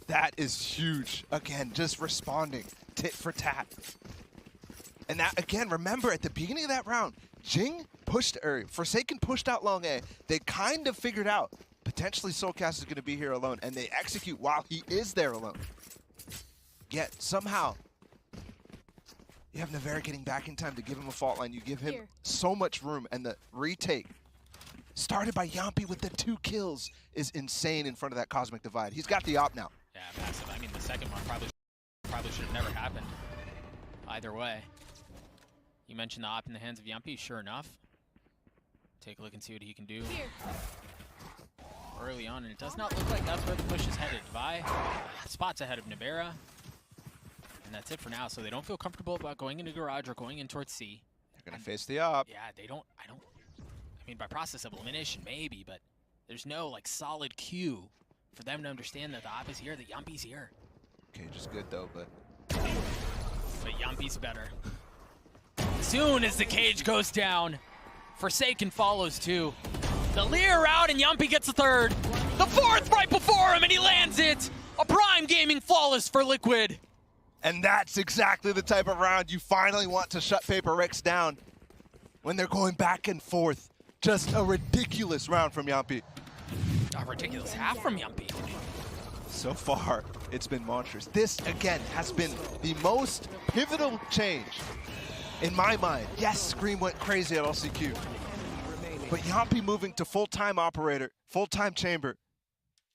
That is huge. Again, just responding tit for tat. And that, again, remember at the beginning of that round, Jing pushed, or Forsaken pushed out long A. They kind of figured out potentially Soulcast is going to be here alone, and they execute while he is there alone. Yet somehow, you have Nevera getting back in time to give him a fault line. You give him so much room, and the retake started by Yampi with the 2 kills is insane in front of that Cosmic Divide. He's got the op now. Yeah, massive. I mean, the second one probably should have never happened. Either way. You mentioned the op in the hands of Yampi, sure enough. Take a look and see what he can do early on, and it does not look like that's where the push is headed. Vi spots ahead of Nevera, and that's it for now. So they don't feel comfortable about going into garage or going in towards C. They're gonna face the op. Yeah, they don't. I mean, by process of elimination, maybe, but there's no like solid cue for them to understand that the op is here, that Yampi's here. Cage is good though, but Yampi's better. Soon as the cage goes down, Forsaken follows too. The Leer out and Yampi gets a 3rd. The 4th right before him and he lands it. A prime gaming flawless for Liquid. And that's exactly the type of round you finally want to shut Paper X down when they're going back and forth. Just a ridiculous round from Yampi. A ridiculous half from Yampi. So far, it's been monstrous. This, again, has been the most pivotal change in my mind. Yes, Scream went crazy at LCQ. But Yampi moving to full-time operator, full-time chamber,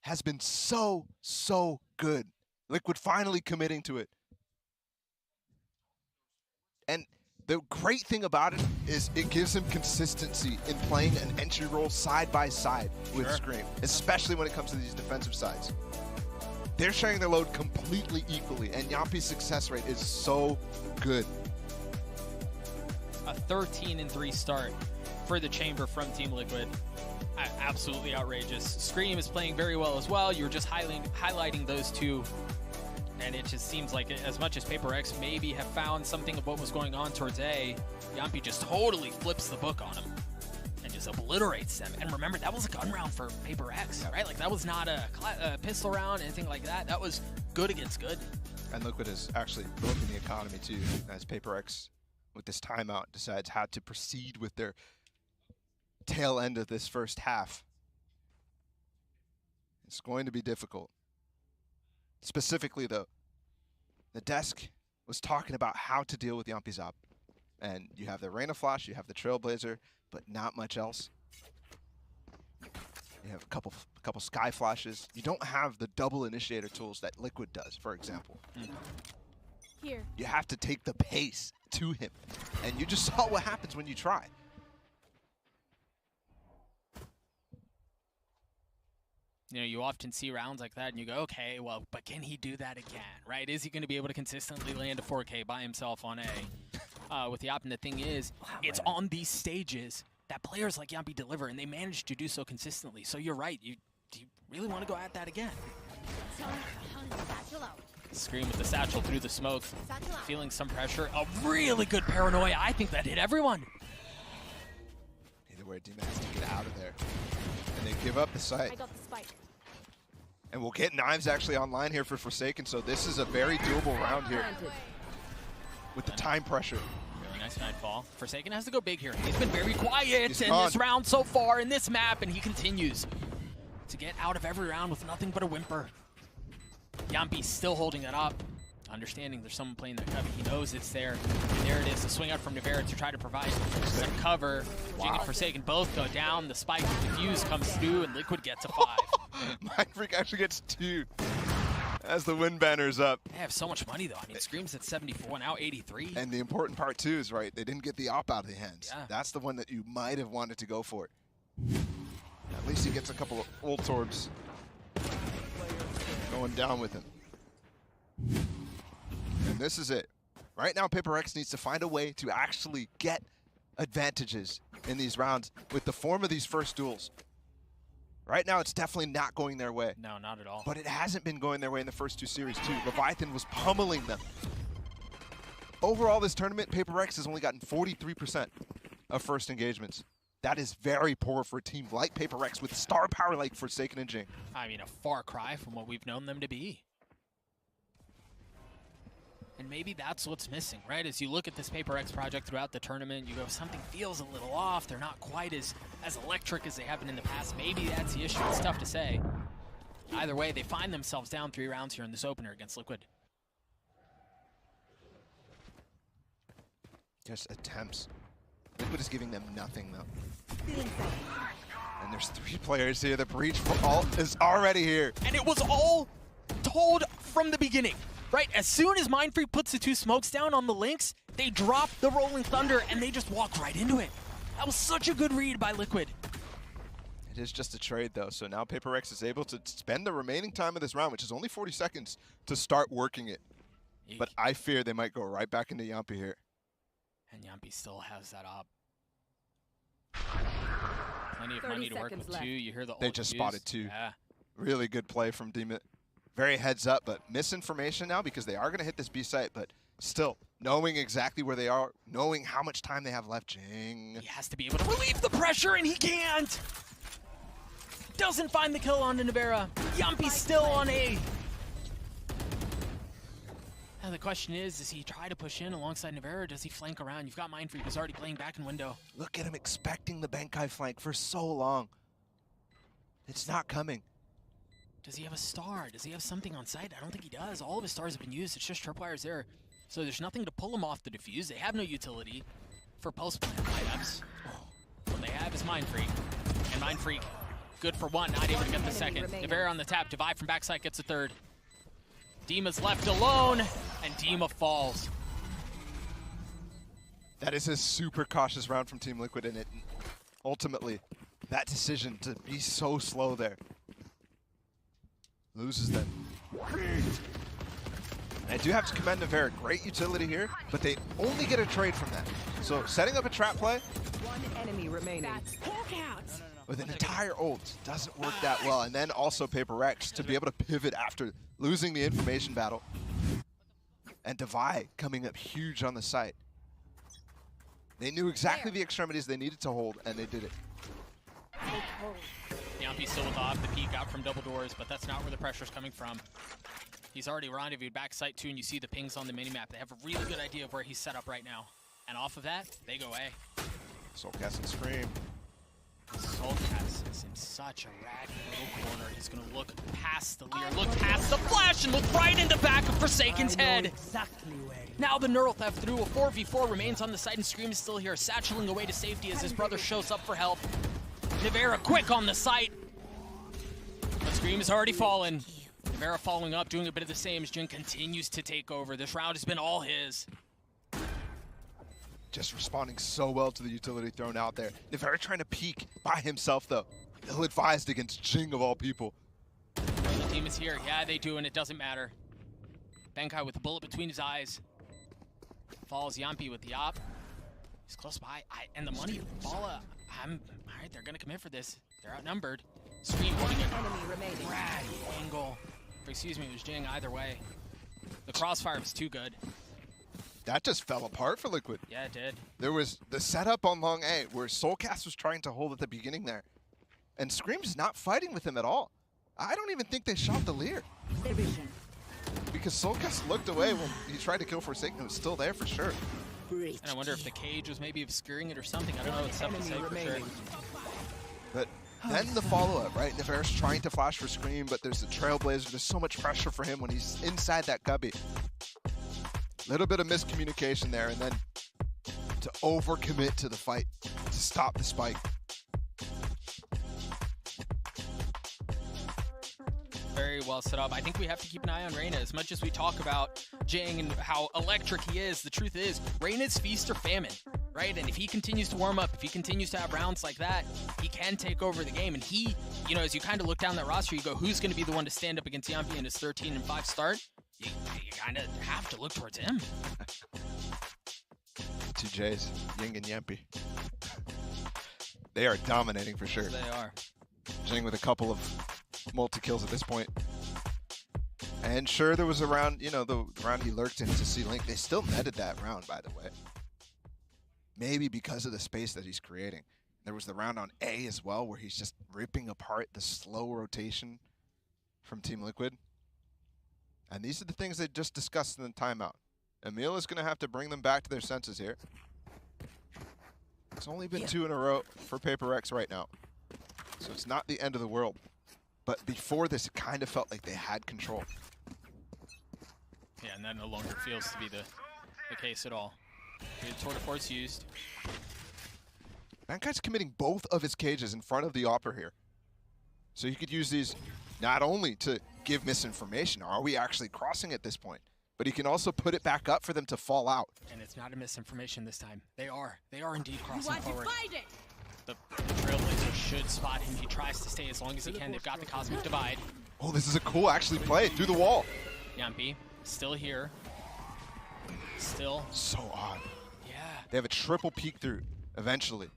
has been so, so good. Liquid finally committing to it. And the great thing about it is it gives him consistency in playing an entry role side by side with Scream, especially when it comes to these defensive sides. They're sharing their load completely equally, and Yampi's success rate is so good. A 13-3 start for the chamber from Team Liquid. Absolutely outrageous. Scream is playing very well as well. You were just highlighting those two, and it just seems like as much as Paper X maybe have found something of what was going on towards A, Yampi just totally flips the book on him and just obliterates them. And remember, that was a gun round for Paper X, right? Like that was not a pistol round, anything like that. That was good against good. And Liquid is actually broken the economy too, as Paper X, with this timeout, decides how to proceed with their tail end of this first half. It's going to be difficult. Specifically though, the desk was talking about how to deal with Yampi's op. And you have the Reyna Flash, you have the Trailblazer, but not much else. You have a couple Sky Flashes. You don't have the double initiator tools that Liquid does, for example. Here. You have to take the pace to him. And you just saw what happens when you try. You know, you often see rounds like that and you go, okay, well, but can he do that again, right? Is he going to be able to consistently land a 4K by himself on A? With the op, and the thing is, it's on these stages that players like Yampi deliver, and they manage to do so consistently. So you're right. Do you really want to go at that again? Scream with the satchel through the smoke, feeling some pressure. A really good paranoia. I think that hit everyone. Either way, D-Man has to get out of there. And they give up the site. I got the spike. And we'll get Knives actually online here for Forsaken, so this is a very doable round here with the time pressure. Really nice nightfall. Forsaken has to go big here. He's been very quiet in gone. this round so far in this map, and he continues to get out of every round with nothing but a whimper. Yampi still holding it up, understanding there's someone playing their cover. He knows it's there. And there it is, the swing out from Nevera to try to provide some cover. Jing and Forsaken both go down. The spike with the fuse comes through, and Liquid gets a 5. Mind Freak actually gets 2 as the win banner's up. They have so much money, though. I mean, Scream's at 74, now 83. And the important part, too, is, right, they didn't get the op out of the hands. Yeah. That's the one that you might have wanted to go for. At least he gets a couple of ult orbs going down with him. And this is it. Right now, Paper X needs to find a way to actually get advantages in these rounds with the form of these first duels. Right now, it's definitely not going their way. No, not at all. But it hasn't been going their way in the first 2 series, too. Leviathan was pummeling them. Overall, this tournament, Paper X has only gotten 43% of first engagements. That is very poor for a team like Paper X with star power like Forsaken and Jing. I mean, a far cry from what we've known them to be. And maybe that's what's missing, right? As you look at this Paper X project throughout the tournament, you go, something feels a little off. They're not quite as electric as they have been in the past. Maybe that's the issue. It's tough to say. Either way, they find themselves down 3 rounds here in this opener against Liquid. Just attempts. Liquid is giving them nothing, though. And there's 3 players here. The breach for ult is already here. And it was all told from the beginning, right? As soon as Mindfreak puts the 2 smokes down on the Lynx, they drop the Rolling Thunder and they just walk right into it. That was such a good read by Liquid. It is just a trade, though, so now Paper X is able to spend the remaining time of this round, which is only 40 seconds, to start working it. Eek. But I fear they might go right back into Yampi here. And Yampi still has that op. Plenty of money to work with, too. You hear the They ult just use. spotted 2. Yeah. Really good play from Demon. Very heads up, but misinformation now because they are going to hit this B site, but still, knowing exactly where they are, knowing how much time they have left, Jing. He has to be able to relieve the pressure, and he can't! Doesn't find the kill on Nevera. Yampi's still on A. Now the question is he try to push in alongside Nevera, or does he flank around? You've got Mindfreak who's already playing back in window. Look at him expecting the Bankai flank for so long. It's not coming. Does he have a star? Does he have something on site? I don't think he does. All of his stars have been used. It's just Tripwire's there. So there's nothing to pull him off the defuse. They have no utility for post-plant items. What they have is Mindfreak. And Mindfreak, good for 1, not able to get the second. Nevera on the tap. Divide from backside gets a 3rd. Dima's left alone, and Dima falls. That is a super cautious round from Team Liquid, and it ultimately, that decision to be so slow there loses them. And I do have to commend Nevera. Great utility here, but they only get a trade from that. So setting up a trap play 1 enemy remaining. with an entire ult doesn't work that well. And then also Paper X to be able to pivot after losing the information battle. And Divide coming up huge on the site. They knew exactly the extremities they needed to hold, and they did it. Yampi still with off the peek out from double doors, but that's not where the pressure's coming from. He's already rendezvoused backside too, and you see the pings on the minimap. They have a really good idea of where he's set up right now. And off of that, they go A. Soulcast and Scream. Soulcast is in such a raggy little corner. He's going to look past the Leer, look past the flash, and look right in the back of Forsaken's head. Exactly where. Now the neural theft through a 4v4 remains on the side, and Scream is still here, satcheling away to safety as his brother shows up for help. Nevera quick on the site. But Scream has already fallen. Nevera following up, doing a bit of the same as Jin continues to take over. This round has been all his. Just responding so well to the utility thrown out there. Nevera trying to peek by himself, though. Ill-advised against Jing of all people. The team is here. Yeah, they do, and it doesn't matter. Bankai with the bullet between his eyes. Falls Yampi with the op. He's close by. And the money. Bala. All right, they're going to come in for this. They're outnumbered. Scream holding a Enemy remaining. rad angle. Excuse me, it was Jing either way. The crossfire was too good. That just fell apart for Liquid. Yeah, it did. There was the setup on long A where Soulcast was trying to hold at the beginning there. And Scream's not fighting with him at all. I don't even think they shot the Leer. Division. Because Soulcast looked away when he tried to kill Forsaken. It was still there for sure. Breach. And I wonder if the cage was maybe obscuring it or something. I don't know. It's tough to say for sure. But then the follow-up, right? Nevera's trying to flash for Scream, but there's the Trailblazer. There's so much pressure for him when he's inside that cubby. Little bit of miscommunication there, and then to overcommit to the fight to stop the spike. Very well set up. I think we have to keep an eye on Reyna. As much as we talk about Jing and how electric he is, the truth is, Reyna's feast or famine, right? And if he continues to warm up, if he continues to have rounds like that, he can take over the game. And he, you know, as you kind of look down that roster, you go, who's going to be the one to stand up against Yampi in his 13-5 start? You kind of have to look towards him. 2 J's, Ying and Yampi. They are dominating for sure. They are. Jing with a couple of multi-kills at this point. And sure, there was a round, you know, the round he lurked in to see Link. They still netted that round, by the way. Maybe because of the space that he's creating. There was the round on A as well, where he's just ripping apart the slow rotation from Team Liquid. And these are the things they just discussed in the timeout. Emil is going to have to bring them back to their senses here. It's only been 2 in a row for Paper X right now. So it's not the end of the world. But before this, it kind of felt like they had control. Yeah, and that no longer feels to be the case at all. Good tour de force used. Mankai's committing both of his cages in front of the Opera here. So you could use these not only to give misinformation, are we actually crossing at this point, but he can also put it back up for them to fall out. And it's not a misinformation this time. They are indeed You crossing want to forward. fight it? The Trailblazer should spot him. He tries to stay as long as he can. They've got the Cosmic Divide. Oh, this is a cool actually play through the wall. Yampi still here. Still. So odd. Yeah. They have a triple peek through eventually.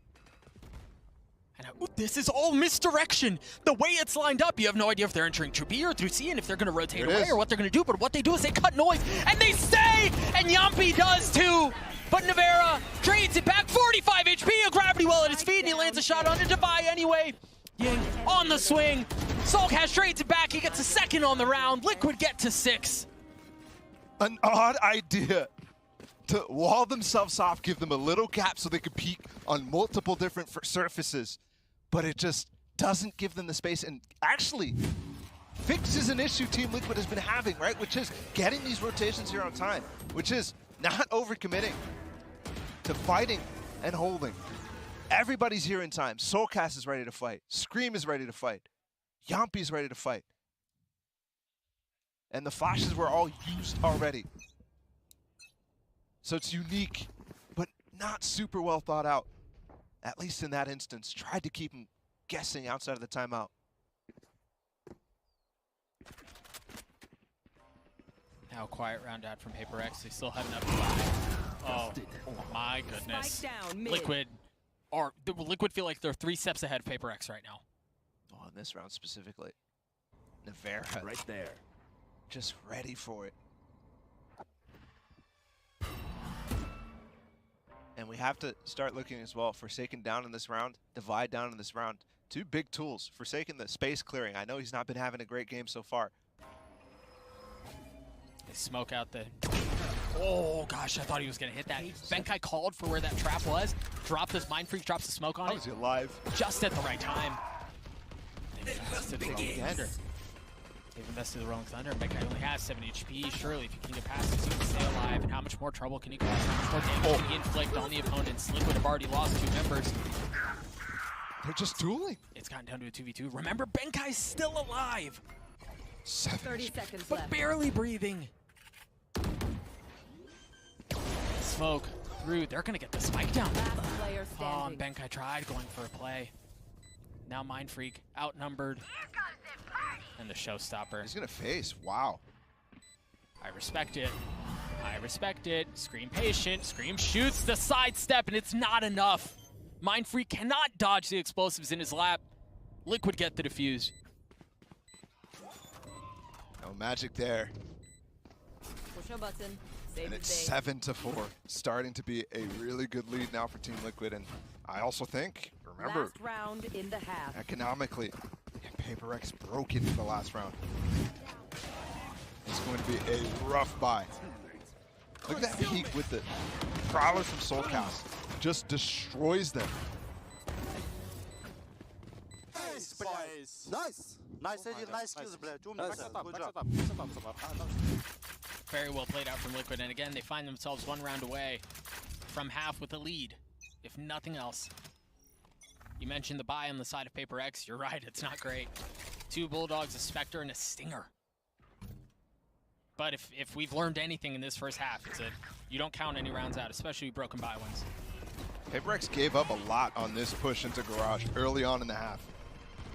And this is all misdirection. The way it's lined up, you have no idea if they're entering through B or through C and if they're going to rotate There it away is. or what they're going to do. But what they do is they cut noise and they stay! And Yampi does too! But Navera trades it back, 45 HP, a gravity well at his feet, and he lands a shot onto Defy anyway. Ying on the swing. Soulcast trades it back, he gets a second on the round. Liquid get to 6. An odd idea to wall themselves off, give them a little gap so they could peek on multiple different surfaces, but it just doesn't give them the space and actually fixes an issue Team Liquid has been having, right? Which is getting these rotations here on time, which is not overcommitting to fighting and holding. Everybody's here in time. Soulcast is ready to fight. Scream is ready to fight. Yampi is ready to fight. And the flashes were all used already. So it's unique, but not super well thought out. At least in that instance. Tried to keep him guessing outside of the timeout. Now a quiet round out from Paper X. They still have enough to buy. Oh my goodness. Spike down, mid. Liquid feel like they're 3 steps ahead of Paper X right now. Oh, in this round specifically. Navera. Right there. Just ready for it. And we have to start looking as well. Forsaken down in this round. Divide down in this round. 2 big tools. Forsaken the space clearing. I know he's not been having a great game so far. They smoke out the... Oh gosh, I thought he was going to hit that. Benkai called for where that trap was. Dropped his Mind Freak, drops the smoke on How it. is he alive? Just at the right time. They've invested the Rolling Thunder. They've invested the Rolling Thunder. Benkai only has 7 HP. Surely, if you can get past this, you can stay alive. And how much more trouble can you cause? How much more damage can you inflict on the opponents? Liquid have already lost 2 members. They're just dueling. It's gotten down to a 2v2. Remember, Benkai's still alive, 7 30 seconds but left. barely breathing. Smoke through. They're going to get the spike down. Last player Oh, standing. and Benkai tried going for a play. Now Mind Freak outnumbered. And the showstopper. He's going to face. Wow. I respect it. I respect it. Scream patient. Scream shoots the sidestep, and it's not enough. Mind Freak cannot dodge the explosives in his lap. Liquid get the defuse. No magic there. Push a button. Save And the it's day. 7-4. Starting to be a really good lead now for Team Liquid. And I also think, remember, Last round in the half. economically, Paper X broke into the last round. It's going to be a rough buy. Look at that peak with the Prowler from Soulcast. Just destroys them. Nice. Nice kills, блядь. Умница. Good job. Very well played out from Liquid, and again, they find themselves 1 round away from half with a lead, if nothing else. You mentioned the buy on the side of Paper X. You're right, it's not great. 2 Bulldogs, a Spectre, and a Stinger. But if we've learned anything in this first half, it's you don't count any rounds out, especially broken buy ones. Paper X gave up a lot on this push into Garage early on in the half.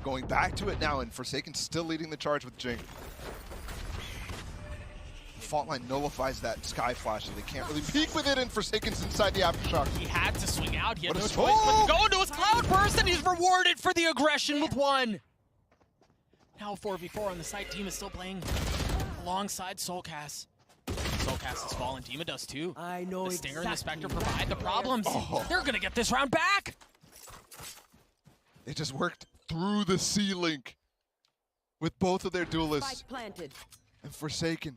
Going back to it now, and Forsaken still leading the charge with Jing. Fault line nullifies that Sky Flash, and they can't really peek with it, and Forsaken's inside the Aftershock. He had to swing out. He had What no a choice but to smoke! go into his Cloud Burst, and he's rewarded for the aggression with 1. Now 4v4 on the side. Team is still playing alongside Soulcast. Soulcast has fallen. Dima does too. I know The Stinger and the exactly Spectre what provide the problems. Oh. They're going to get this round back. They just worked through the C-Link with both of their duelists. Spike planted. And Forsaken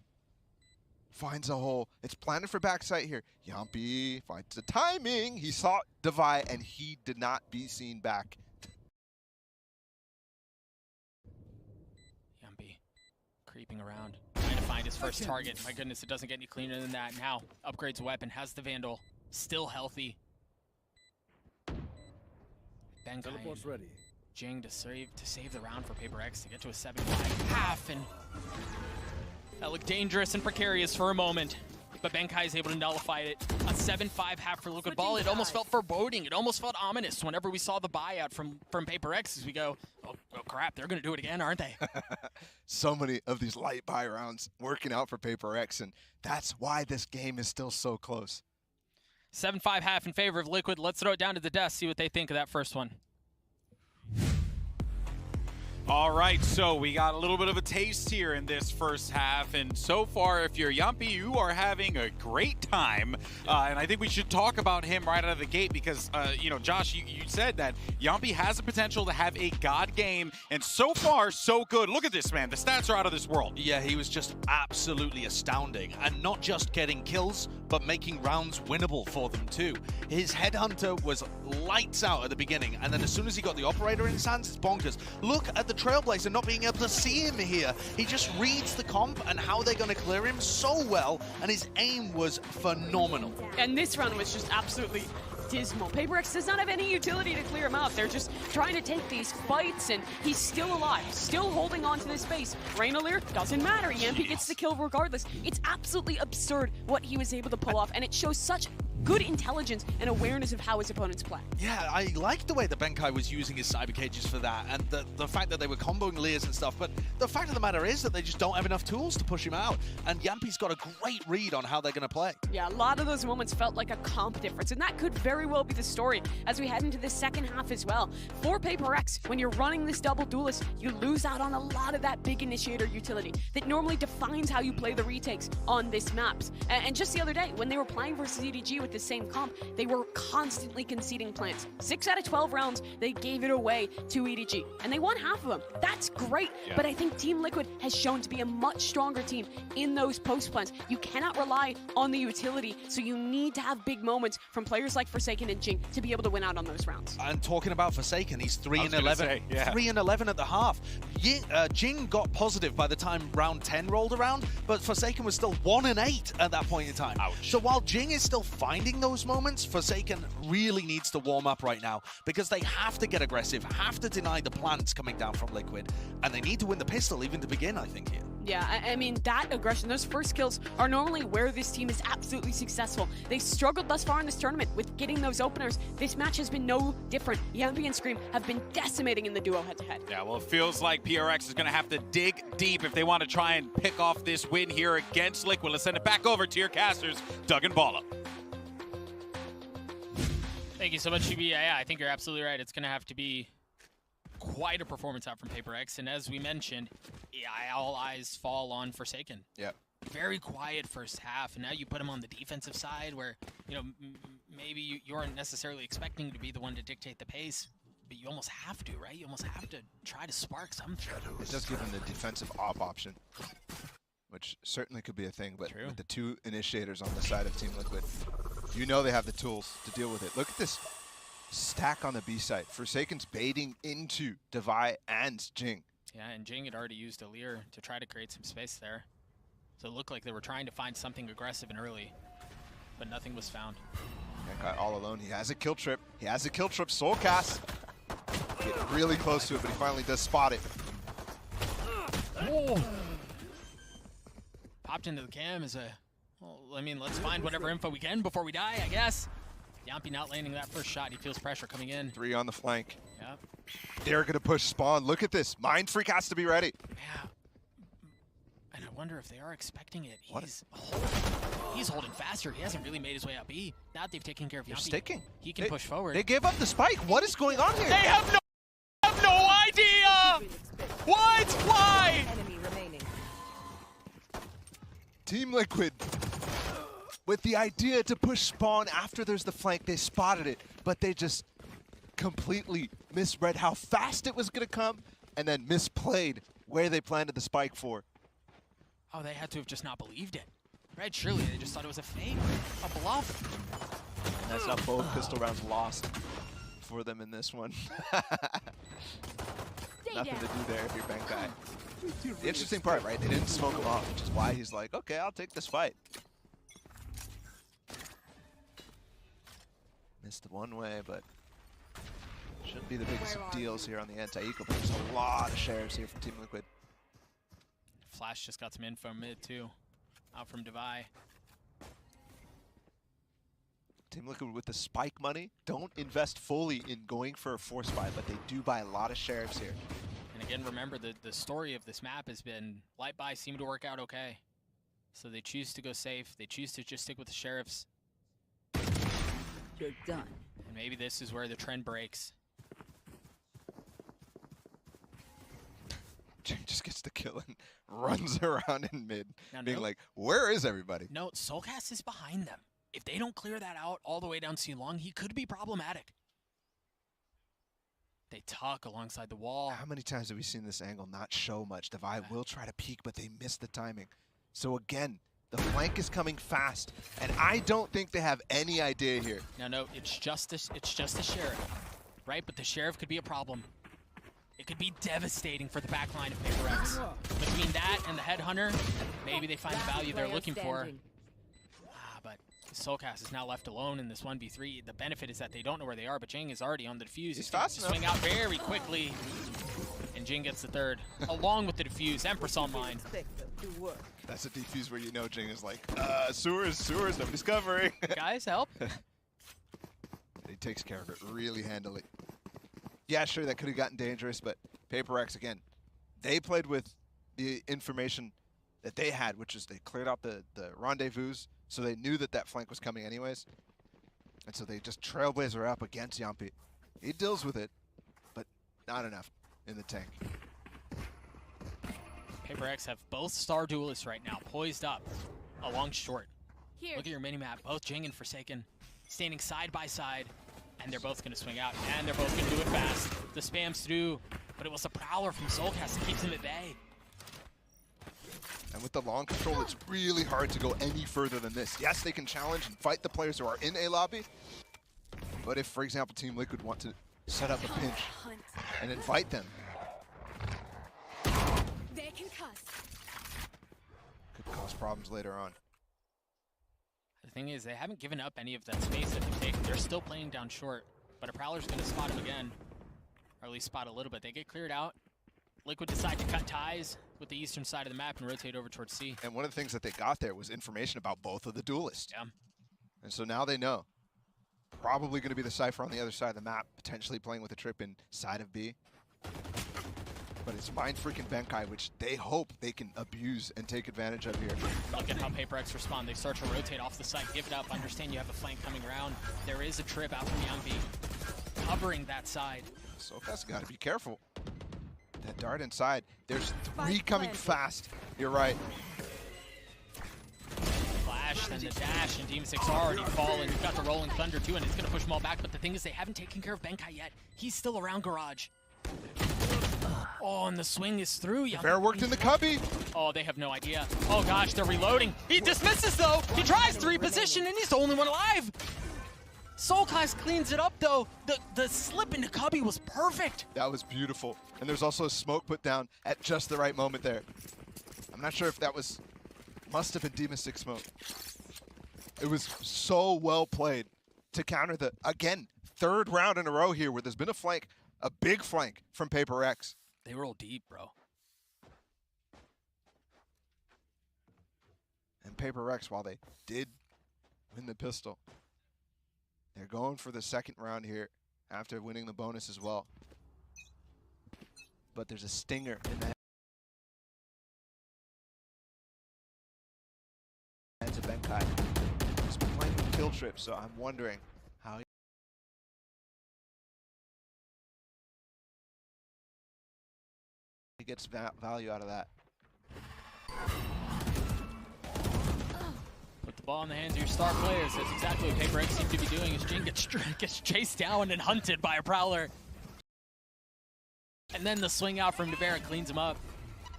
finds a hole. It's planted for backside here. Yampi finds the timing. He saw Devi, and he did not be seen back. Yampi creeping around, trying to find his first target. My goodness, it doesn't get any cleaner than that. Now upgrades weapon, has the Vandal, still healthy. Teleport's ready. Jing to save the round for Paper X to get to a 7-5 and that looked dangerous and precarious for a moment, but Benkai is able to nullify it. A 7-5 half for Liquid Ball. It almost felt foreboding. It almost felt ominous whenever we saw the buyout from Paper X as we go, oh crap, they're going to do it again, aren't they? So many of these light buy rounds working out for Paper X, and that's why this game is still so close. 7-5 half in favor of Liquid. Let's throw it down to the desk, see what they think of that first one. All right, so we got a little bit of a taste here in this first half, and so far, if you're Yampi, you are having a great time, and I think we should talk about him right out of the gate because, you know, Josh, you said that Yampi has the potential to have a god game, and so far, so good. Look at this, man. The stats are out of this world. Yeah, he was just absolutely astounding, and not just getting kills, but making rounds winnable for them too. His Headhunter was lights out at the beginning, and then as soon as he got the Operator in his hands, it's bonkers. Look at the Trailblazer not being able to see him here. He just reads the comp and how they're going to clear him so well, and his aim was phenomenal. And this round was just absolutely dismal. Paper X does not have any utility to clear him out. They're just trying to take these fights, and he's still alive, still holding on to this space. Reynolir, doesn't matter. Yampi gets the kill regardless. It's absolutely absurd what he was able to pull off, and it shows such good intelligence and awareness of how his opponents play. Yeah, I liked the way that Benkai was using his cyber cages for that, and the fact that they were comboing Lears and stuff, but the fact of the matter is that they just don't have enough tools to push him out, and Yampi's got a great read on how they're going to play. Yeah, a lot of those moments felt like a comp difference, and that could very well be the story as we head into the second half as well. For Paper X, when you're running this double duelist, you lose out on a lot of that big initiator utility that normally defines how you play the retakes on this maps. And just the other day, when they were playing versus EDG with the same comp, they were constantly conceding plants. 6 out of 12 rounds, they gave it away to EDG, and they won half of them. That's great, but I think Team Liquid has shown to be a much stronger team in those post plants. You cannot rely on the utility, so you need to have big moments from players like Forsaken and Jing to be able to win out on those rounds. And talking about Forsaken, he's 3-11. 3-11 at the half. Jing got positive by the time round 10 rolled around, but Forsaken was still 1-8 at that point in time. Ouch. So while Jing is still finding those moments, Forsaken really needs to warm up right now because they have to get aggressive, have to deny the plants coming down from Liquid, and they need to win the pistol even to begin, I think, here. Yeah, I mean, that aggression, those first kills are normally where this team is absolutely successful. They struggled thus far in this tournament with getting those openers. This match has been no different. Yampi and Scream have been decimating in the duo head-to-head. Yeah, well, it feels like PRX is going to have to dig deep if they want to try and pick off this win here against Liquid. Let's send it back over to your casters, Doug and Balla. Thank you so much, Shubi. Yeah, I think you're absolutely right. It's going to have to be quite a performance out from Paper X, and as we mentioned, all eyes fall on Forsaken. Yeah. Very quiet first half, and now you put him on the defensive side where, you know, maybe you aren't necessarily expecting to be the one to dictate the pace, but you almost have to, right? You almost have to try to spark something. It does give him the defensive op option, which certainly could be a thing, but with the two initiators on the side of Team Liquid, you know they have the tools to deal with it. Look at this stack on the B side. Forsaken's baiting into Devi and Jing. Yeah, and Jing had already used a Lear to try to create some space there. So it looked like they were trying to find something aggressive and early, but nothing was found. Benkai all alone. He has a kill trip. He has a kill trip. Soul cast. Get really close to it, but he finally does spot it. Oh. Popped into the cam as a, well, I mean, let's find whatever info we can before we die, I guess. Yampi not landing that first shot. He feels pressure coming in. 3 on the flank. Yep. They're going to push spawn. Look at this. Mind Freak has to be ready. Yeah. And I wonder if they are expecting it. What? He's holding faster. He hasn't really made his way up B. Now that they've taken care of Yampi, sticking. He can push forward. They gave up the spike. What is going on here? They have no idea! What? Why? Enemy remaining. Team Liquid, with the idea to push spawn after there's the flank, they spotted it, but they just completely misread how fast it was going to come and then misplayed where they planted the spike for. Oh, they had to have just not believed it. Red, surely they just thought it was a fake, a bluff. And that's not both pistol rounds lost for them in this one. Nothing to do there if you're Benkai. The interesting part, right? They didn't smoke him off, which is why he's like, okay, I'll take this fight. Missed one way, but shouldn't be the biggest of deals here on the anti-eco, but there's a lot of shares here from Team Liquid. Flash just got some info mid too, out from Devi. Team Liquid with the spike money don't invest fully in going for a force buy, but they do buy a lot of shares here. And again, remember the story of this map has been light buy seemed to work out okay. So they choose to go safe. They choose to just stick with the sheriffs. You're done. And maybe this is where the trend breaks. Jing just gets the kill and runs around in mid, Now, being no- like, where is everybody? No, Soulcast is behind them. If they don't clear that out all the way down C long, he could be problematic. They tuck alongside the wall. How many times have we seen this angle not show much? Devi will try to peek, but they miss the timing. So again, the flank is coming fast, and I don't think they have any idea here. No, it's just the sheriff, right? But the sheriff could be a problem. It could be devastating for the backline of Paper X. Between that and the headhunter, maybe they find the value they're looking for. But Soulcast is now left alone in this 1v3. The benefit is that they don't know where they are, but Jing is already on the defuse. He's fast enough. Swing out very quickly, and Jing gets the third, along with the defuse. Empress online. That's a defuse where you know Jing is like, sewers, nobody's covering. Guys, help. He takes care of it really handily. Yeah, sure, that could have gotten dangerous, but Paper X, again, they played with the information that they had, which is they cleared out the rendezvous, so they knew that that flank was coming anyways. And so they just trailblazer up against Yampi. He deals with it, but not enough in the tank. Paper X have both star duelists right now, poised up along short. Here. Look at your minimap, both Jing and Forsaken standing side by side, and they're both gonna swing out, and they're both gonna do it fast. The spam's through, but it was the Prowler from Soulcast that keeps him at bay. And with the long control, it's really hard to go any further than this. Yes, they can challenge and fight the players who are in a lobby, but if, for example, Team Liquid want to set up a pinch and invite them, They can cuss. could cause problems later on. The thing is, they haven't given up any of that space that they've taken. They're still playing down short, but a Prowler's gonna spot him again, or at least spot a little bit. They get cleared out. Liquid decide to cut ties with the eastern side of the map and rotate over towards C. And one of the things that they got there was information about both of the duelists. Yeah. And so now they know. Probably going to be the Cypher on the other side of the map, potentially playing with a trip inside of B. But it's Mind Freaking Benkai, which they hope they can abuse and take advantage of here. Look at how Paper X respond. They start to rotate off the site, give it up, understand you have a flank coming around. There is a trip out from Yampi, covering that side. Soulcast got to be careful. That dart inside. There's three coming fast. You're right. Flash, then the dash, and Demon 6 already fallen. You've got the Rolling Thunder too, and it's going to push them all back. But the thing is, they haven't taken care of Benkai yet. He's still around Garage. Oh, and the swing is through. Fair worked in the cubby. Oh, they have no idea. Oh gosh, they're reloading. He dismisses though. He tries to reposition, and he's the only one alive. Soulcast cleans it up though. The slip into cubby was perfect. That was beautiful. And there's also a smoke put down at just the right moment there. I'm not sure if that was, must have been Demon 6 smoke. It was so well played to counter the, again, third round in a row here where there's been a flank, a big flank from Paper X. They roll deep, bro. And Paper X, while they did win the pistol, they're going for the second round here after winning the bonus as well. But there's a stinger in the hands of Benkai. He's been playing with kill trip, so I'm wondering how he gets value out of that. Put the ball in the hands of your star players. That's exactly what Paper X seems to be doing. As Jing gets chased down and hunted by a Prowler. And then the swing out from Devera cleans him up.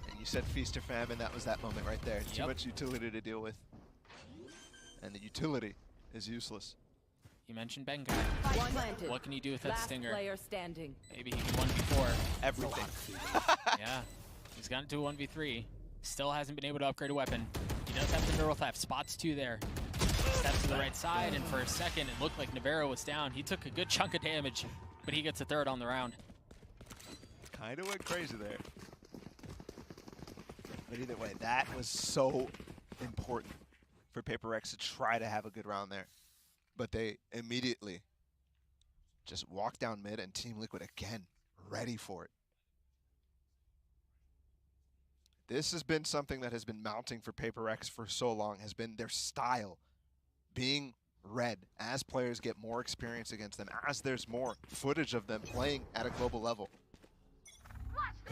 And you said feast or famine, that was that moment right there. Too much utility to deal with. and the utility is useless. You mentioned Ben Guy. One planted. What can he do with that Last stinger? player standing. Maybe he can 1v4. Everything. Yeah, he's gotten to a 1v3. Still hasn't been able to upgrade a weapon. He does have the neural theft. Spots 2 there. Steps to the right side, and for a second, it looked like Navarro was down. He took a good chunk of damage, but he gets a 3rd on the round. Kind of went crazy there. But either way, that was so important for Paper Rex to try to have a good round there. But they immediately just walked down mid, and Team Liquid again ready for it. This has been something that has been mounting for Paper Rex for so long, has been their style being read as players get more experience against them, as there's more footage of them playing at a global level.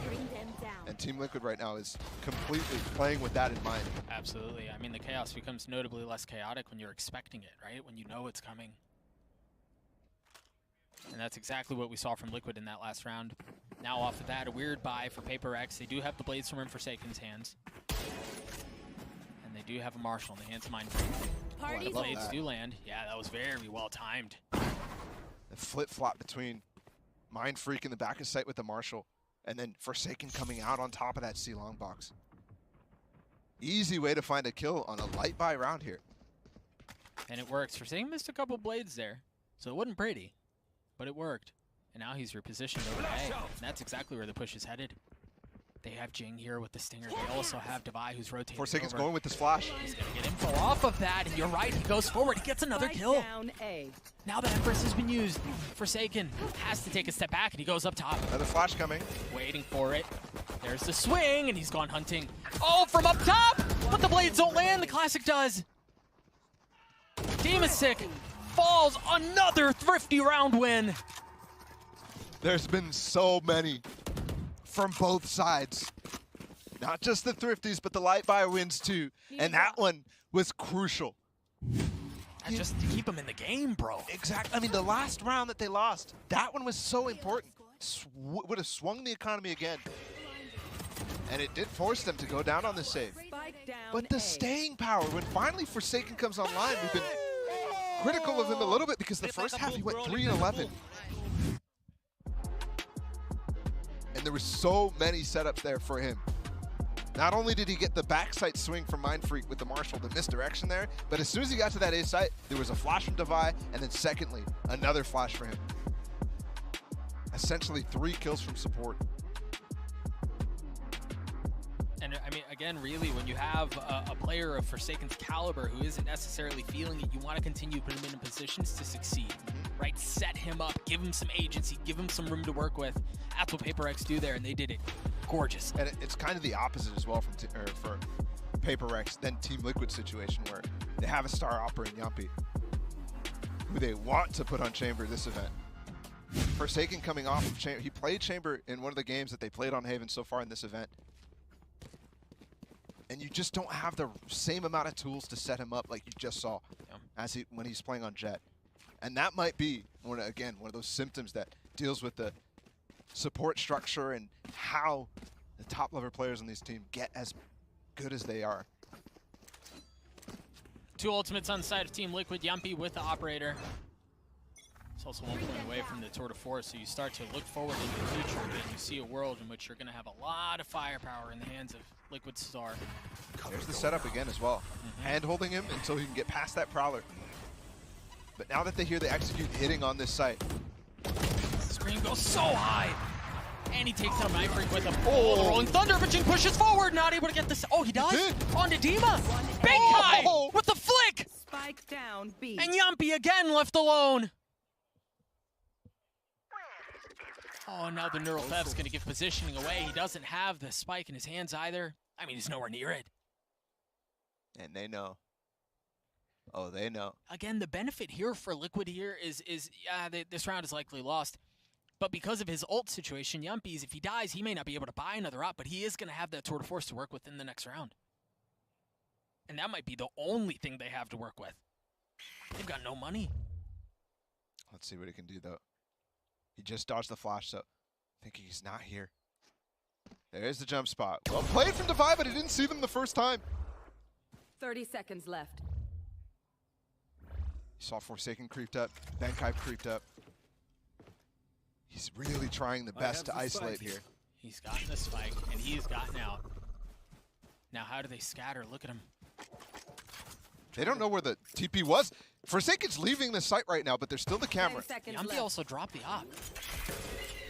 Bring them down. And Team Liquid right now is completely playing with that in mind. Absolutely. I mean, the chaos becomes notably less chaotic when you're expecting it, right? When you know it's coming. And that's exactly what we saw from Liquid in that last round. Now off of that, a weird buy for Paper Rex. They do have the Blades from Forsaken's hands. And they do have a Marshall in the hands of Mindfreak. Party's The Blades that. do land. Yeah, that was very well timed. The flip-flop between Mindfreak in the back of sight with the Marshall, and then Forsaken coming out on top of that C-Long box. Easy way to find a kill on a light buy round here. And it works. Forsaken missed a couple Blades there, so it wasn't pretty, but it worked. And now he's repositioned over A, and that's exactly where the push is headed. They have Jing here with the Stinger. They also have Devi who's rotating Forsaken's over. going with this flash. He's going to get info off of that, and you're right, he goes forward. He gets another Spike kill. Down A. Now the Empress has been used. Forsaken has to take a step back, and he goes up top. Another flash coming. Waiting for it. There's the swing, and he's gone hunting. Oh, from up top! But the Blades don't land, the Classic does. Demasic falls, another thrifty round win. There's been so many from both sides. Not just the thrifties, but the light buy wins too. And that one was crucial. And just to keep him in the game, bro. Exactly. I mean, the last round that they lost, that one was so important. Would have swung the economy again. And it did force them to go down on the save. Spike down But the A. staying power, when finally Forsaken comes online, we've been critical of him a little bit because the first half he went 3-11. And there were so many setups there for him. Not only did he get the backside swing from Mindfreak with the Marshall, the misdirection there, but as soon as he got to that A site, there was a flash from Devi, and then secondly, another flash for him. Essentially 3 kills from support. And I mean, again, really, when you have a player of Forsaken's caliber who isn't necessarily feeling it, you want to continue to put him in positions to succeed, right? Set him up, give him some agency, give him some room to work with. That's what Paper Rex do there, and they did it gorgeous. And it's kind of the opposite as well for Paper Rex than Team Liquid situation, where they have a star opera in Yumpy, who they want to put on Chamber this event. Forsaken coming off of Chamber, he played Chamber in one of the games that they played on Haven so far in this event. And you just don't have the same amount of tools to set him up like you just saw when he's playing on Jet. And that might be, one of those symptoms that deals with the support structure and how the top-level players on this team get as good as they are. 2 ultimates on the side of Team Liquid. Yumpy with the operator. It's also 1 point away from the tour de force, so you start to look forward into the future, and you see a world in which you're going to have a lot of firepower in the hands of Liquid Star. There's the setup again as well. Hand-holding him until he can get past that Prowler. But now that they hear the execute hitting on this site. Scream goes so high. And he takes down Mindfreak with a Rolling Thunder, but Jing pushes forward, not able to get this. Oh, he does? On to Dima. Big guy with the flick. Spike down B. And Yumpy again left alone. Oh, now the Neural Theft's going to give positioning away. He doesn't have the spike in his hands either. I mean, he's nowhere near it. And they know. Oh, they know. Again, the benefit here for Liquid here is this round is likely lost. But because of his ult situation, Yumpy's, if he dies, he may not be able to buy another op, but he is going to have that tour de force to work with in the next round. And that might be the only thing they have to work with. They've got no money. Let's see what he can do, though. He just dodged the flash, so thinking he's not here. There's the jump spot. Well played from Devi, but he didn't see them the first time. 30 seconds left. Saw Forsaken creeped up. Benkai creeped up. He's really trying the best to isolate here. He's gotten the spike, and he's gotten out. Now, how do they scatter? Look at him. They don't know where the TP was. Forsaken's leaving the site right now, but there's still the camera. Yampi also dropped the op.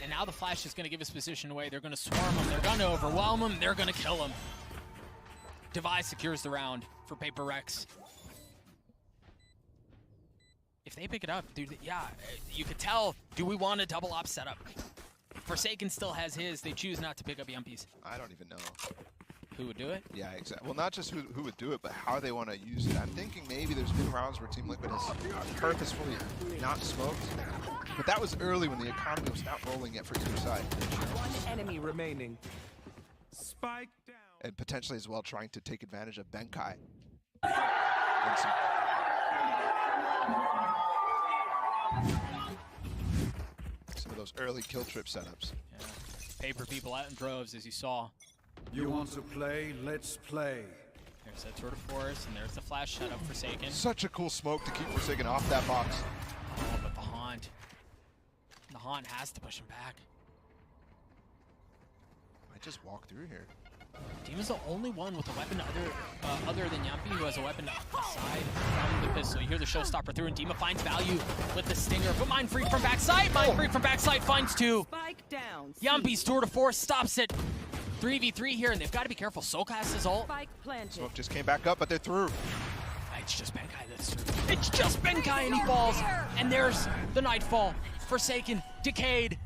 And now the flash is going to give his position away. They're going to swarm him. They're going to overwhelm him. They're going to kill him. Device secures the round for Paper Rex. If they pick it up, dude, yeah, you could tell, do we want a double op setup? Forsaken still has his. They choose not to pick up Yumpies. I don't even know. Who would do it? Yeah, exactly. Well, not just who would do it, but how they want to use it. I'm thinking maybe there's been rounds where Team Liquid has purposefully not smoked. But that was early when the economy was not rolling yet for either side. One enemy remaining. Spike down. And potentially as well trying to take advantage of Benkai. Some of those early kill trip setups. Yeah. Paper people out in droves, as you saw. You want to play? Let's play. There's that tour de force, and there's the flash setup for Forsaken. Such a cool smoke to keep Forsaken off that box. Oh, but the Haunt. The Haunt has to push him back. I just walk through here. Dima's the only one with a weapon other than Yampi who has a weapon aside from the pistol. You hear the showstopper through, and Dima finds value with the stinger. But Mind Freak from backside. Mind Freak from backside finds two. Spike down. Yampi's tour de force stops it. 3v3 here, and they've got to be careful. Soulcast is ult. Spike planted. Smoke just came back up, but they're through. It's just Benkai that's through. It's just Benkai, and he falls. And there's the Nightfall. Forsaken, decayed,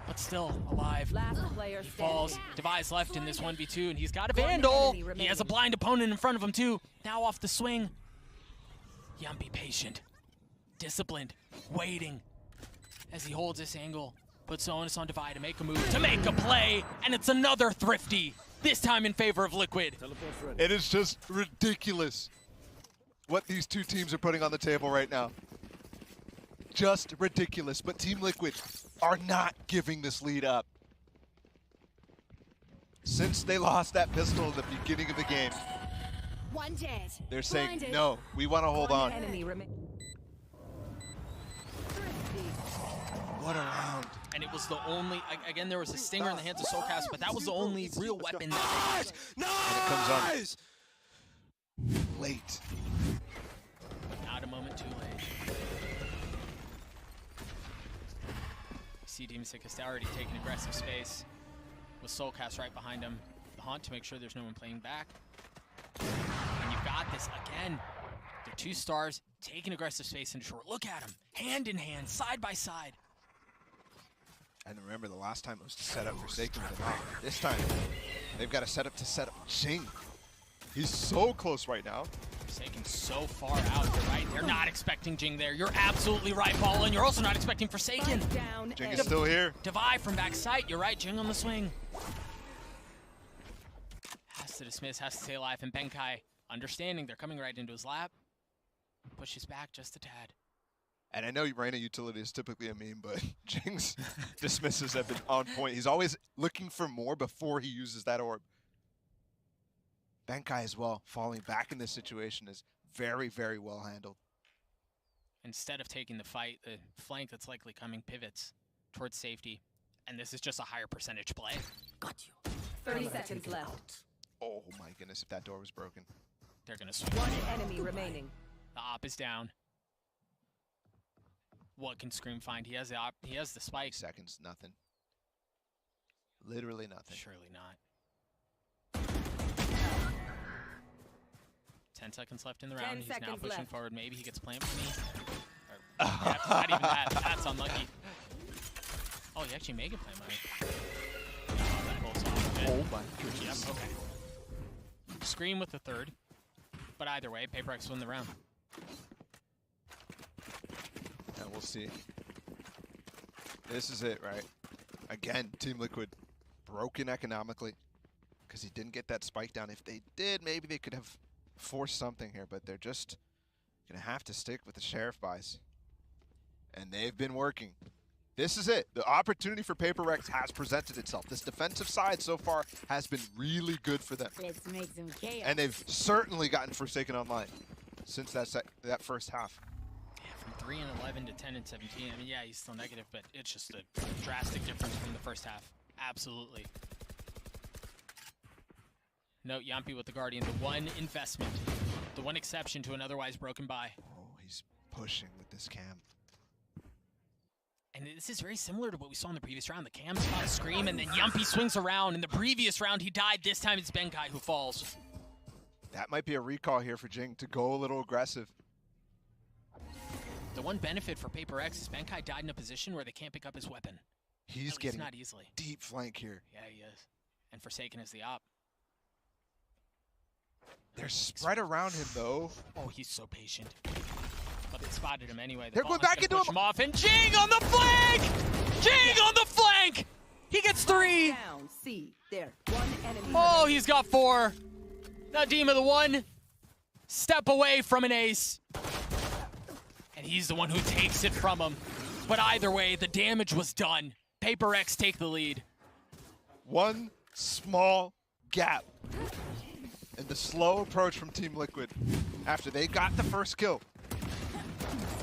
but still alive. Last player He falls. standing. Device left in this 1v2, and he's got a Vandal. He has a blind opponent in front of him, too. Now off the swing. Yampi patient, disciplined, waiting as he holds this angle. Puts onus on Divide to make a move, to make a play, and it's another Thrifty, this time in favor of Liquid. It is just ridiculous what these two teams are putting on the table right now. Just ridiculous, but Team Liquid are not giving this lead up. Since they lost that pistol at the beginning of the game, One dead. they're saying, Blinded. no, we want to hold One on. enemy remaining. What a round. And it was the only, again, there was a stinger in the hands of Soulcast, but that was the only real weapon that they had. And it comes on late. Not a moment too late. See Demon Sickest already taking aggressive space with Soulcast right behind him. The Haunt to make sure there's no one playing back. And you've got this again. They're 2 stars taking aggressive space into short. Look at them, hand in hand, side by side. And remember, the last time it was to set up Forsaken with an op. This time, they've got a setup to set up Jing. He's so close right now. Forsaken so far out, you're right. They're not expecting Jing there. You're absolutely right, Paul, and you're also not expecting Forsaken. Spike down. Jing is still here. Divide from backside, you're right, Jing on the swing. Has to dismiss, has to stay alive, and Benkai, understanding they're coming right into his lap, pushes back just a tad. And I know Reina utility is typically a meme, but Jing's dismisses have been on point. He's always looking for more before he uses that orb. Benkai as well, falling back in this situation is very, very well handled. Instead of taking the fight, the flank that's likely coming pivots towards safety. And this is just a higher percentage play. Got you. 30 seconds left. Oh my goodness, if that door was broken. They're gonna swing. One enemy remaining. The op is down. What can Scream find? He has the op, he has the spike. Seconds, nothing. Literally nothing. Surely not. 10 seconds left in the 10 round. He's now seconds pushing left. forward. Maybe he gets plant for me. Or, yeah, not even that. That's unlucky. Oh, he actually may get plant money. Oh, that pulls off. Good. Oh my goodness. Yep, okay. Scream with the third. But either way, Paper Rex win the round. And we'll see. This is it, right? Again, Team Liquid broken economically because he didn't get that spike down. If they did, maybe they could have forced something here, but they're just going to have to stick with the Sheriff buys. And they've been working. This is it. The opportunity for Paper Rex has presented itself. This defensive side so far has been really good for them. Let's make some chaos. And they've certainly gotten Forsaken online since that first half. Yeah, from 3 and 11 to 10 and 17. I mean, yeah, he's still negative, but it's just a drastic difference from the first half. Absolutely. Note Yampi with the Guardian, the one investment, the one exception to an otherwise broken buy. Oh, he's pushing with this cam. And this is very similar to what we saw in the previous round. The cam spot Scream, and then Yampi swings around. In the previous round, he died. This time, it's Benkai who falls. That might be a recall here for Jing to go a little aggressive. The one benefit for Paper X is Benkai died in a position where they can't pick up his weapon. He's getting not easily. Deep flank here. Yeah, he is. And Forsaken is the op. They're spread around him, though. Oh, he's so patient. But they spotted him anyway. They're going back into him. Off, and Jing on the flank! Jing on the flank! He gets 3. Down, C. There. One enemy. Oh, he's got 4. Nadima, the one step away from an ace. And he's the one who takes it from him. But either way, the damage was done. Paper X take the lead. One small gap. And the slow approach from Team Liquid after they got the first kill.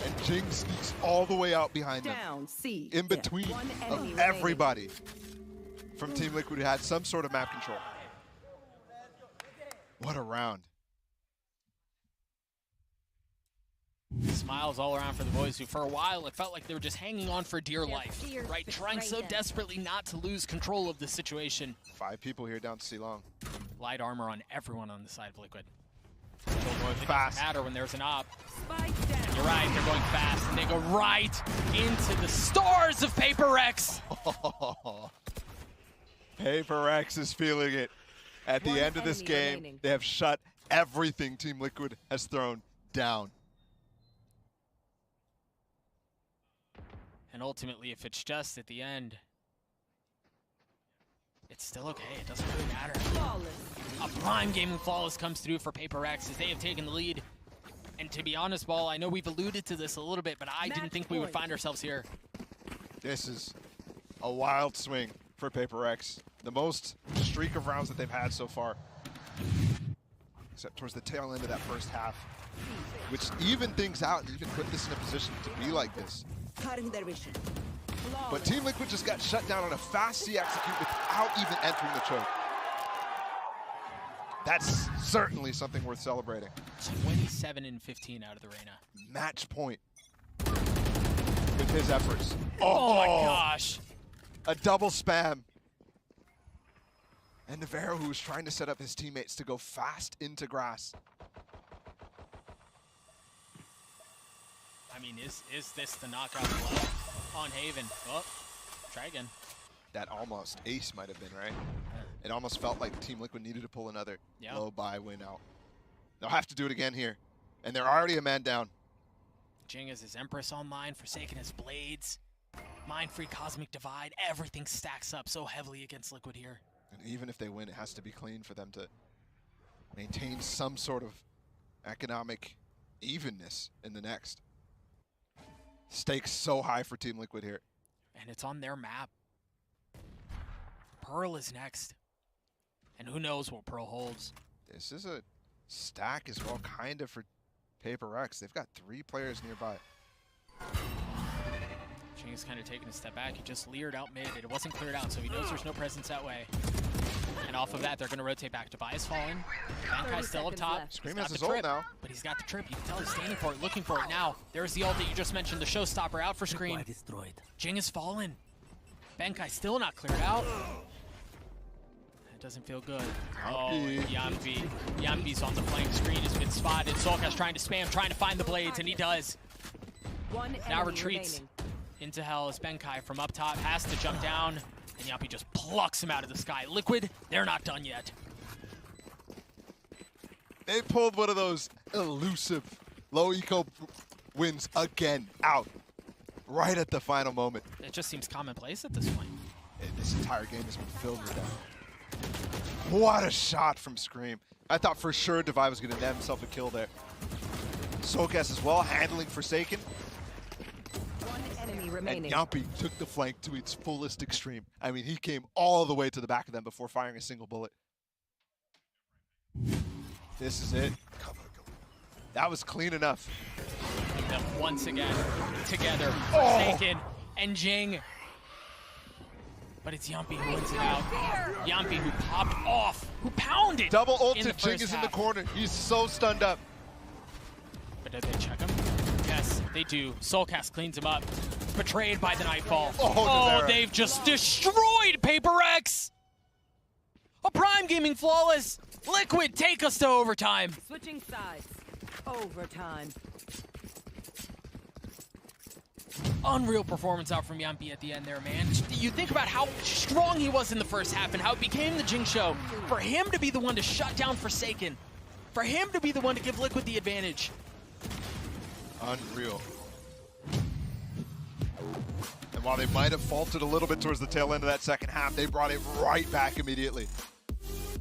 And Jing sneaks all the way out behind them. Down, C. In between of everybody from Team Liquid who had some sort of map control. What a round. Smiles all around for the boys who, for a while, it felt like they were just hanging on for dear life, right? Trying so desperately not to lose control of the situation. 5 people here down to C long. Light armor on everyone on the side of Liquid. Fast. Doesn't matter when there's an op. Spike down. You're right, they're going fast, and they go right into the stars of Paper X. Paper X is feeling it. At the end of this game, they have shut everything Team Liquid has thrown down. And ultimately, if it's just at the end, it's still okay. It doesn't really matter. A prime gaming flawless comes through for Paper X as they have taken the lead. And to be honest, Ball, I know we've alluded to this a little bit, but I didn't think we would find ourselves here. This is a wild swing for Paper X. The most streak of rounds that they've had so far. Except towards the tail end of that first half. Which evened things out and even put this in a position to be like this. But Team Liquid just got shut down on a fast C execute without even entering the choke. That's certainly something worth celebrating. 27 and 15 out of the Reyna. Match point with his efforts. Oh my gosh. A double spam. And Navarro, who was trying to set up his teammates to go fast into grass. I mean, is this the knockout blow on Haven? Oh, try again. That almost ace might have been, right? It almost felt like Team Liquid needed to pull another low buy win out. They'll have to do it again here. And they're already a man down. Jing has his Empress online, Forsaken his Blades. Mind-free Cosmic Divide, everything stacks up so heavily against Liquid here. And even if they win, it has to be clean for them to maintain some sort of economic evenness in the next. Stakes so high for Team Liquid here. And it's on their map. Pearl is next. And who knows what Pearl holds. This is a stack as well, kind of, for Paper X. They've got 3 players nearby. Jing is kind of taking a step back. He just leered out mid. It wasn't cleared out, so he knows there's no presence that way. And off of that, they're going to rotate back. Device falling. Bankai's still up top. Scream has his ult now. But he's got the trip. You can tell he's standing for it, looking for it now. There's the ult that you just mentioned, the showstopper out for Scream. Jing has fallen. Benkai still not cleared out. That doesn't feel good. Oh, Yampi. Yampi's on the flank. Screen has been spotted. Solka's trying to spam, trying to find the blades, and he does. Now retreats into hell as Benkai from up top has to jump down, and Yampi just plucks him out of the sky. Liquid, they're not done yet. They pulled one of those elusive low eco wins again out right at the final moment. It just seems commonplace at this point. And this entire game has been filled with that. What a shot from Scream. I thought for sure Devi was going to net himself a kill there. Sokas as well, handling Forsaken. And Yampi took the flank to its fullest extreme. I mean, he came all the way to the back of them before firing a single bullet. This is it. That was clean enough. them once again together. Forsaken and Jing. But it's Yumpy who wins it out. Yumpy who popped off, who pounded. Double ult in to the Jing first is in the half. corner. He's so stunned up. But did they check him? Yes, they do. Soulcast cleans him up. Betrayed by the Nightfall. Nevera. They've just destroyed Paper X! A Prime Gaming flawless! Liquid, take us to overtime! Switching sides. Overtime. Unreal performance out from Yumpy at the end there, man. You think about how strong he was in the first half and how it became the Jing show. For him to be the one to shut down Forsaken. For him to be the one to give Liquid the advantage. Unreal. And while they might have faltered a little bit towards the tail end of that second half, they brought it right back immediately.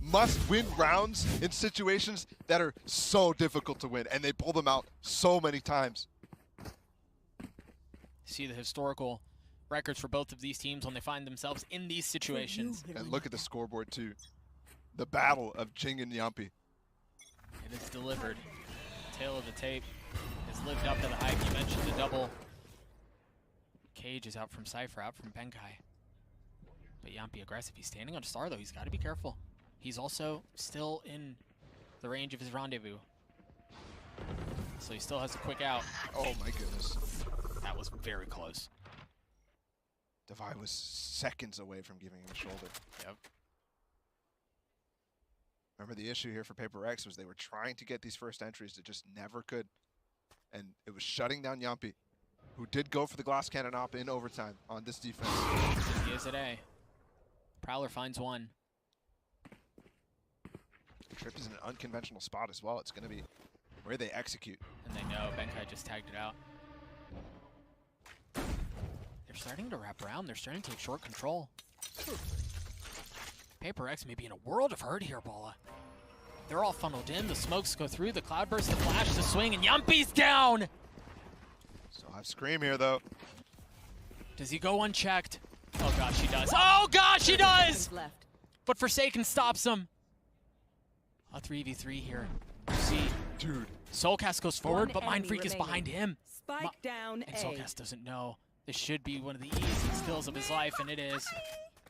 Must win rounds in situations that are so difficult to win, and they pull them out so many times. See the historical records for both of these teams when they find themselves in these situations. And look at the scoreboard too. The battle of Jing and Yumpy. It is delivered. Tail of the tape has lived up to the hype. You mentioned the double. Cage is out from Cypher, out from Benkai. But Yumpy aggressive. He's standing on Star though. He's got to be careful. He's also still in the range of his rendezvous. So he still has a quick out. Oh my goodness. That was very close. Devi was seconds away from giving him a shoulder. Yep. Remember the issue here for Paper X was they were trying to get these first entries that just never could. And it was shutting down Yumpy, who did go for the glass cannon op in overtime on this defense. He is at A. Prowler finds one. Trip is in an unconventional spot as well. It's going to be where they execute. And they know Benkai just tagged it out. They're starting to wrap around. They're starting to take short control. Paper X may be in a world of hurt here, Balla. They're all funneled in. The smokes go through. The cloudburst, the flash, the swing, and Yumpy's down! Still have Scream here, though. Does he go unchecked? Oh gosh, he does. Oh gosh, he does! Left. But Forsaken stops him. A 3v3 here. You see, Dude. Soulcast goes forward, One but Mind enemy Freak is remaining. behind him. Spike down And A. Soulcast doesn't know. This should be one of the easiest kills of his life, and it is.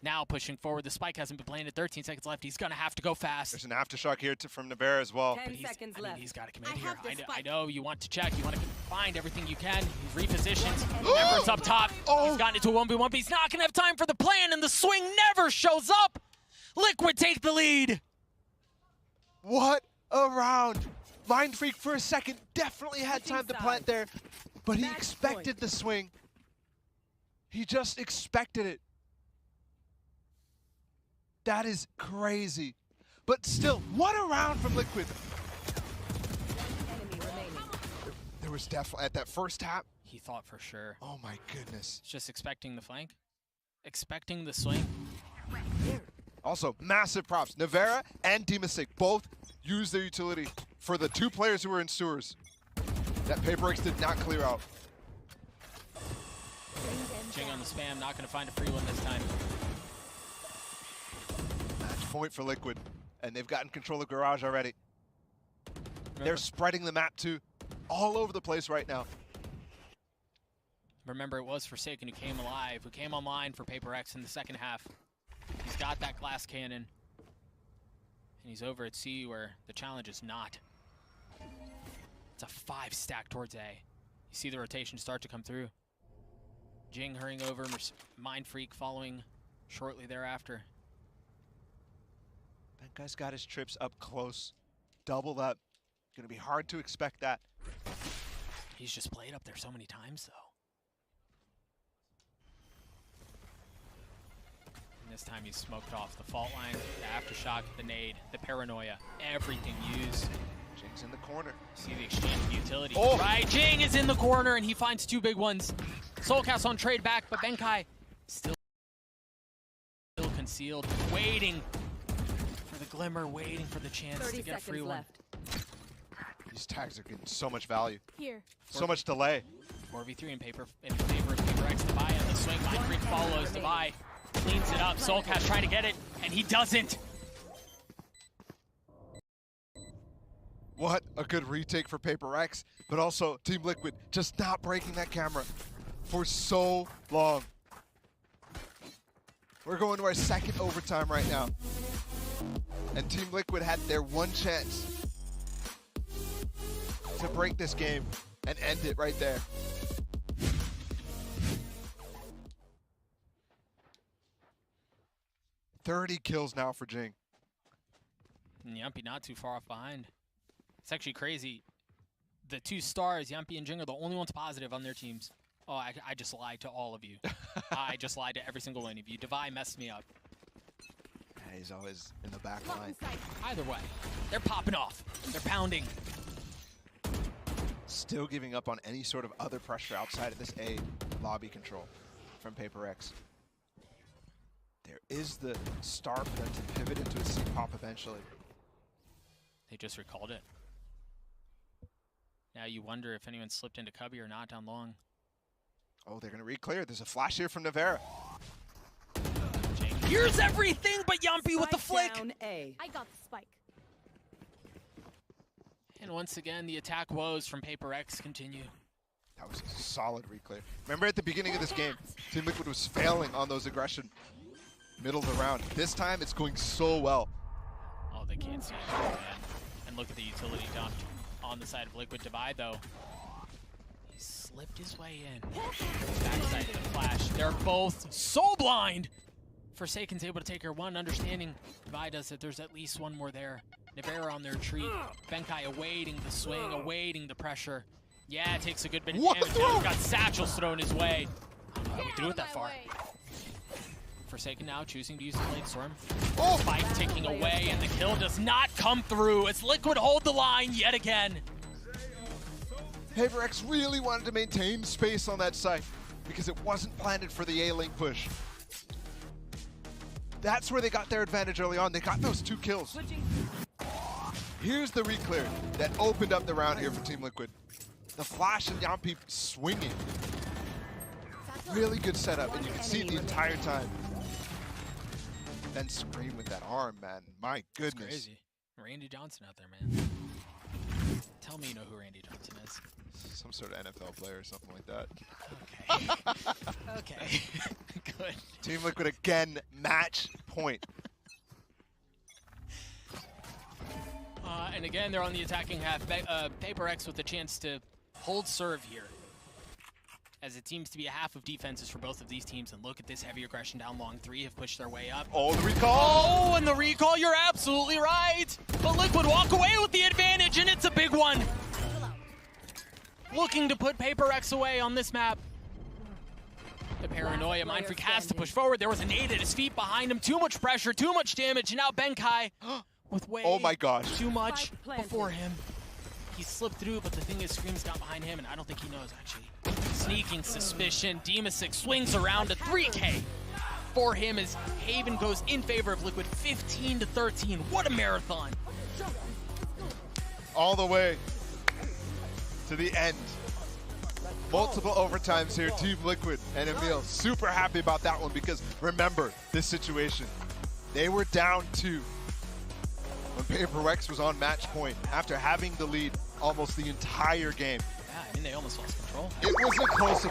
Now pushing forward. The spike hasn't been planted. 13 seconds left. He's going to have to go fast. There's an aftershock here from Nevera as well. 10 But seconds I mean, left. he's got to commit I here. have the I spike. know you want to check. You want to find everything you can. He's repositioned. Never's up top. He's gotten into a 1v1, but he's not going to have time for the plan, and the swing never shows up. Liquid take the lead. What a round. Mind Freak for a second definitely had time to plant there, but he Match expected point. the swing. He just expected it. That is crazy. But still, what a round from Liquid. Enemy remaining. There was definitely, at that first tap, He thought for sure. oh my goodness. Just expecting the flank. Expecting the swing. Also, massive props. Nevera and Demastic both used their utility for the two players who were in sewers that Paper X did not clear out. Jing on the spam, not going to find a free one this time. Match point for Liquid, and they've gotten control of Garage already. They're spreading the map too, all over the place right now. Remember, it was Forsaken who came alive, who came online for Paper X in the second half. He's got that glass cannon. And he's over at C where the challenge is not. It's a 5 stack towards A. You see the rotation start to come through. Jing hurrying over, Mind Freak following shortly thereafter. That guy's got his trips up close, doubled up. Gonna be hard to expect that. He's just played up there so many times, though. And this time he's smoked off the fault line, the aftershock, the nade, the paranoia, everything used. Jing's in the corner. See the exchange of utility. Oh. Right, Jing is in the corner and he finds 2 big ones. Soulcast on trade back, but Benkai still concealed, waiting for the glimmer, waiting for the chance 30 to get a free seconds one. left. These tags are getting so much value, Here. so much delay. 4v3 in favor of Paper X. Devi on the swing. Mind Freak follows. Devi cleans it up. Soulcast trying to get it, and he doesn't. What a good retake for Paper X, but also Team Liquid just not breaking that camera for so long. We're going to our second overtime right now. And Team Liquid had their one chance to break this game and end it right there. $30 kills now for Jing. And Yumpy not too far off behind. It's actually crazy. The two stars, Yumpy and Jing, are the only ones positive on their teams. Oh, I just lied to all of you. I just lied to every single one of you. Devi messed me up. Yeah, he's always in the back line. Either way, they're popping off. They're pounding. Still giving up on any sort of other pressure outside of this A lobby control from Paper X. There is the start for them to pivot into a C pop eventually. They just recalled it. Now you wonder if anyone slipped into Cubby or not down long. Oh, they're going to re-clear. There's a flash here from Navera. Here's everything but Yumpy with the flick. Down A. I got the spike. And once again, the attack woes from Paper X continue. That was a solid re-clear. Remember at the beginning of this game, Team Liquid was failing on those aggression middle of the round. This time, it's going so well. Oh, they can't see it, man. And look at the utility dumped on the side of Liquid Divide, though. He slipped his way in. Backside of the flash. They're both so blind. Forsaken's able to take her one, understanding Divide does that there's at least one more there. Navera on their retreat. Benkai awaiting the swing, awaiting the pressure. Yeah, it takes a good bit of damage. Now he's got satchels thrown his way. I don't know how we threw it that far. Forsaken now choosing to use the Blade Storm. Oh, fight ticking away, and the kill does not come through as Liquid hold the line yet again. Paper X really wanted to maintain space on that site because it wasn't planted for the A-link push. That's where they got their advantage early on. They got those 2 kills. Here's the re-clear that opened up the round here for Team Liquid. The flash and Yumpy swinging. Really good setup, and you can see it the entire time. Then Scream with that arm, man. My goodness. It's crazy. Randy Johnson out there, man. Tell me you know who Randy Johnson is. Some sort of NFL player or something like that. Okay. Okay. Good. Team Liquid again, match point. And again, they're on the attacking half. Paper X with the chance to hold serve here, as it seems to be a half of defenses for both of these teams. And look at this heavy aggression down long. 3 have pushed their way up. Oh, the recall! Oh, and the recall, you're absolutely right. But Liquid walk away with the advantage, and it's a big one. Looking to put Paper X away on this map. The paranoia, Mindfreak has to push forward. There was a nade at his feet behind him. Too much pressure, too much damage. And now Benkai with way oh my gosh. too much before him. He slipped through, but the thing is, Scream's got behind him, and I don't think he knows, actually. Sneaking suspicion. Demasix swings around to 3K for him as Haven goes in favor of Liquid 15-13. What a marathon. All the way to the end. Multiple overtimes here, Team Liquid and Emil. Super happy about that one because remember this situation. They were down 2 when Paper X was on match point after having the lead almost the entire game. Yeah, I mean, they almost lost control. It was a close